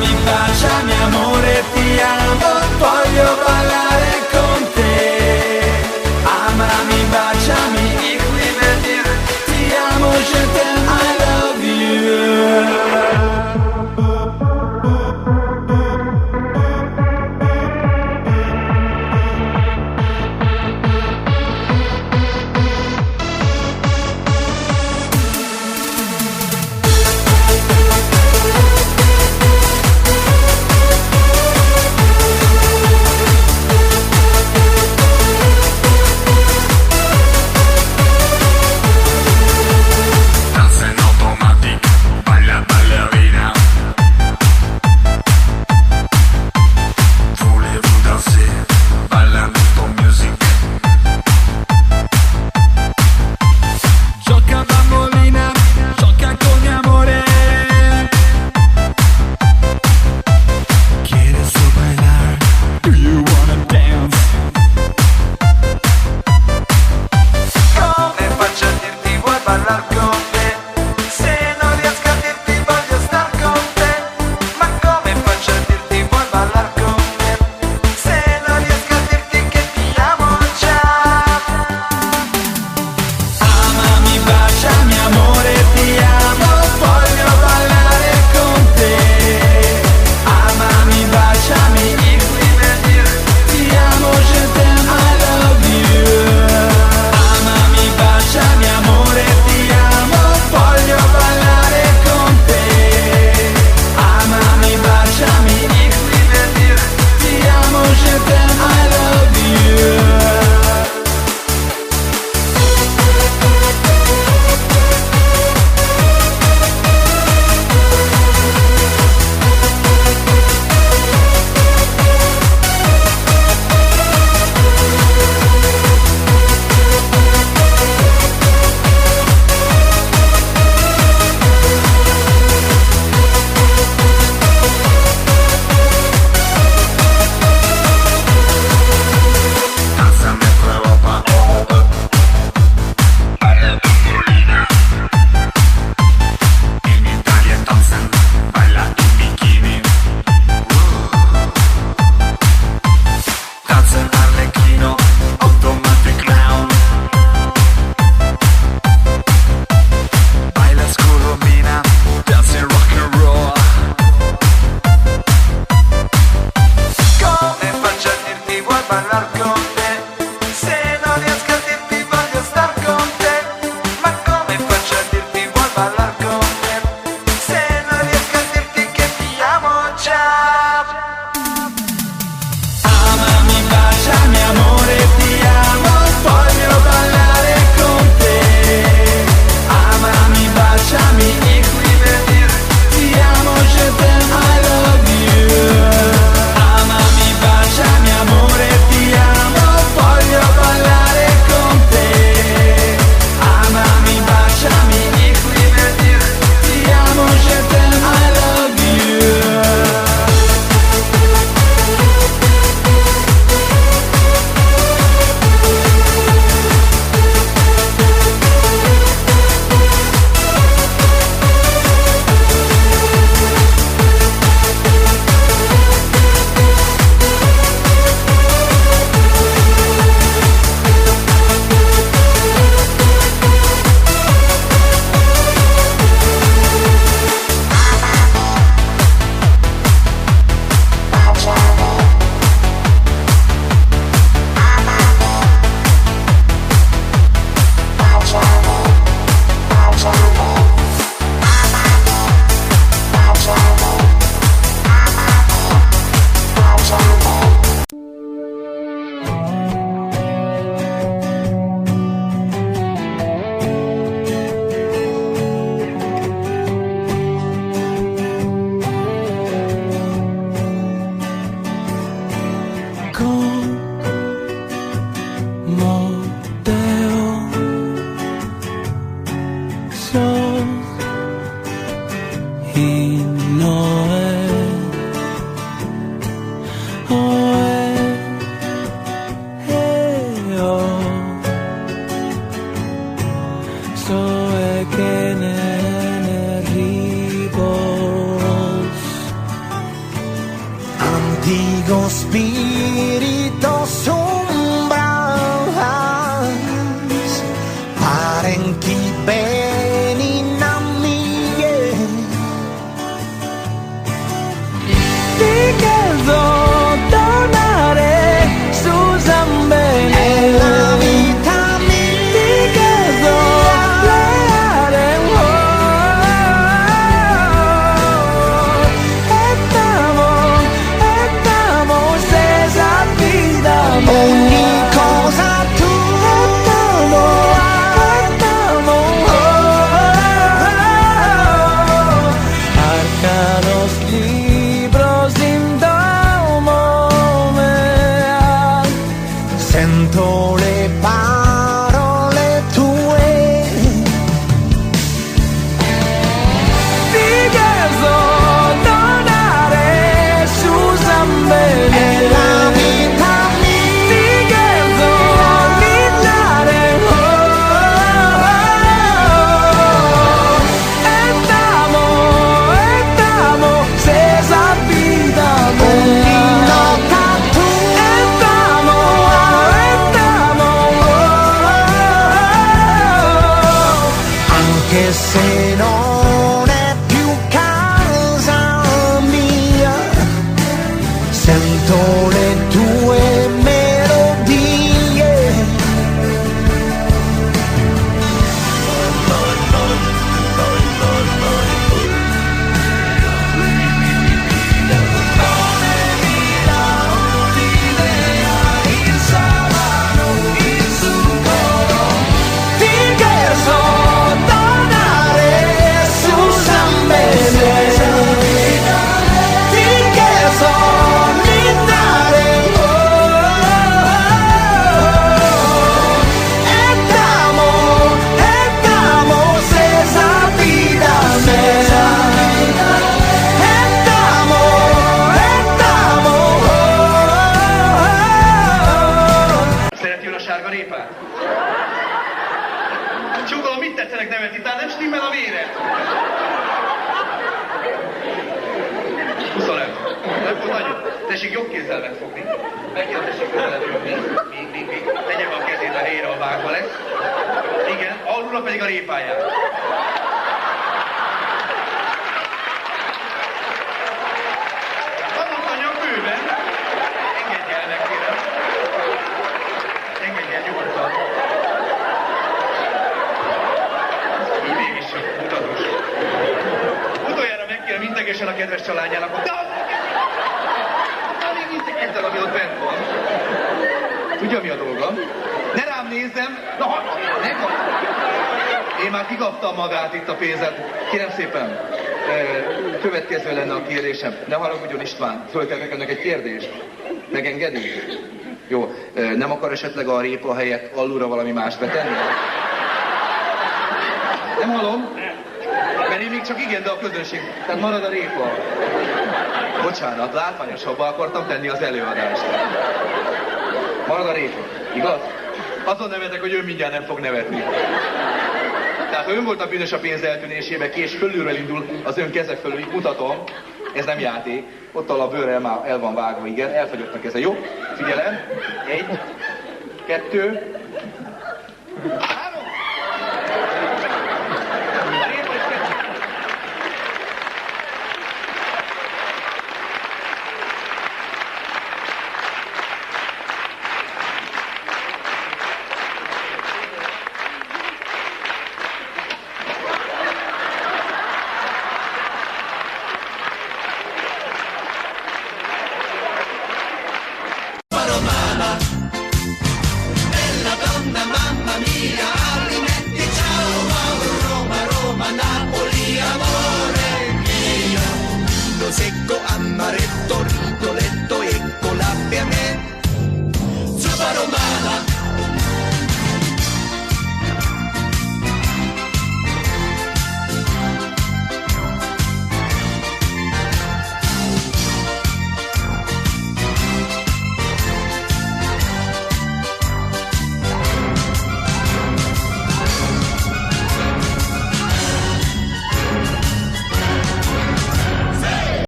Amami, baciami amore, ti amo, voglio ballare con te. Amami, baciami, ich liebe dir, ti amo, je t'aime, I love you. tuo spirito sombras, parenti beni namie. Ti chiedo tornare su Zambene, la vita mia. Ti chiedo leare ogni cosa tu arcanos libros in domo mea, sento le parole tue. Ti chiedo tornare su Zambene, la vita che se non è più casa mia, sento le tue melodie. Csókolom, mit tetszenek nevetni? Tehát nem stimmel a vére? 25. Nem volt nagyon. Tessék jobb kézzel megfogni. Megint tessék közelebb jönni. Még. Tegye be a kezét a helyére, a vágva lesz. Igen, alulra pedig a répáján. Vannak anyag bőven. Engedj el meg, kérem. Engedj el nyugodtan. Így mégis mutatós. Utoljára megkérem integesen a kedves családjának, hogy még integettel, ami ott bent van. Tudja, mi a dolga? Ne rám nézzem! Na, ne kap! Én már kikaptam magát itt a pénzet. Kérem szépen, következő lenne a kérdésem. Ne haragudjon István, föltelnek önnek egy kérdést. Megengedi? Jó, nem akar esetleg a répa helyett alulra valami más betenni? Nem hallom? Mert én még csak igen, de a közönség. Tehát marad a répa. Bocsánat, látványosabbá akartam tenni az előadást. Marad a répa, igaz? Azon nevetek, hogy ön mindjárt nem fog nevetni. Tehát ha ön volt a bűnös a pénz eltűnésébe, ki és fölülről indul az ön keze fölül, itt mutatom, ez nem játék. Ott a bőre már el van vágva, igen, elfagyott a keze. Jó? Figyelem. 1, 2, 3.